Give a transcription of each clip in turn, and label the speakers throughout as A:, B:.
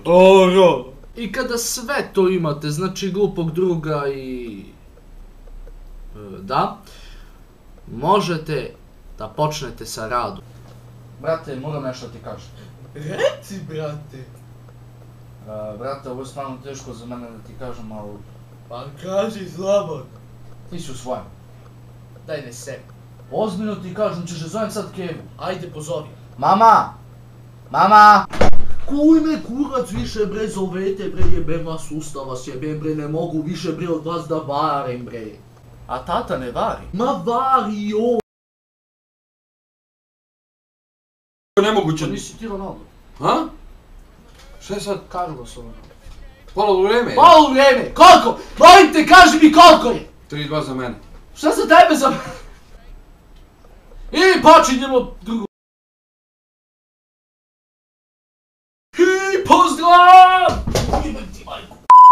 A: Oro! I kada sve to imate, znači glupog druga i... da, možete da počnete sa radom. Brate, moram nešto ti kažem.
B: Reci, brate.
A: Brate, ovo je stvarno teško za mene da ti kažem, ali...
B: Pa kaži slobodno.
A: Ti si u svojem.
B: Daj ne se.
A: Ozbiljno ti kažem, ćeš da zovem sad Kevu.
B: Ajde, pozovi.
A: Mama! Mama!
B: Kuj me kurac više bre zovete bre, jebem vas ustava sjebem bre, ne mogu više bre od vas da varem bre.
A: A tata ne vari?
B: Ma vari jo!
C: Nemoguće.
A: Pa nisi ti Ronaldo.
C: Ha? Šta je sad?
A: Carlos ono.
C: Polu-vrijeme?
A: Polu-vrijeme! Koliko? Molim te, kaži mi koliko je!
C: 3-2 za mene.
A: Šta za tebe za... I počinjemo drugo. Hej, pozdrav!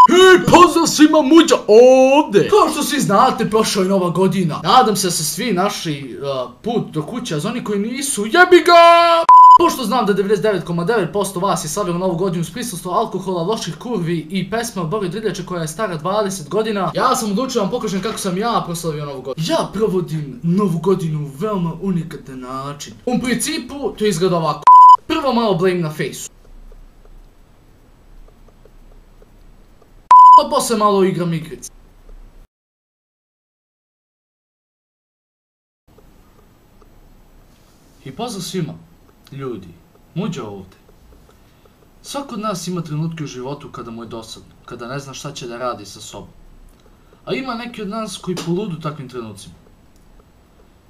A: Hej, pozdrav svima muđa ovdje! Kao što svi znate, prošla je nova godina. Nadam se da se svi naši put do kuće, a za oni koji nisu, jebi ga! Pošto znam da 99,9% vas je slavilo novu godinu s prisustvom alkohola, loših kurvi i pesme od Bore Driljače koja je stara 20 godina, ja sam odlučio vam pokažem kako sam ja proslavio novu godinu. Ja provodim novu godinu u veoma unikatan način. U principu to izgleda ovako. Prvo malo blame na fejsu. Pa posle malo igram igrice. I pozdrav svima. Ljudi, muđa ovdje. Svako od nas ima trenutke u životu kada mu je dosadno, kada ne zna šta će da radi sa sobom. A ima neki od nas koji poludu takvim trenucima.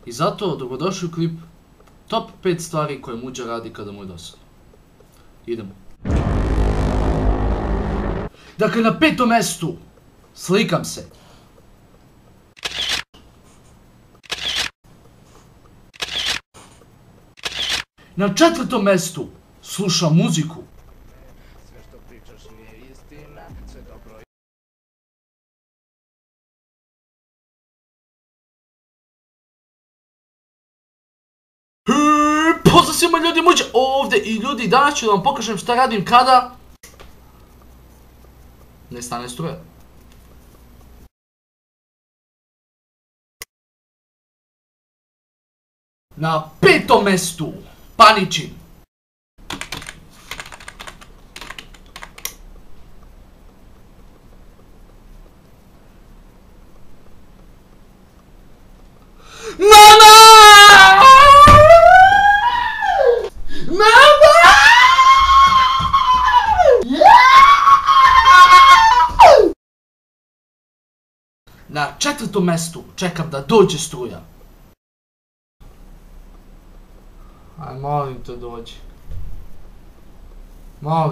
A: I zato, dobrodošli u klip Top 5 stvari koje muđa radi kada mu je dosadno. Idemo. Dakle, na 5. mjestu slikam se. Na 4. mjestu slušam muziku.
D: Sve što pričaš nije istina, sve dobro.
A: Pozdrav svima ljudi muđa ovdje i ljudi, danas ću da vam pokažem šta radim kada ne stane struja. Na 5. mjestu paničim. Mama! Mama! Na 4. mjestu čekam da dođe struja. Aj, molim te dođi. Molim.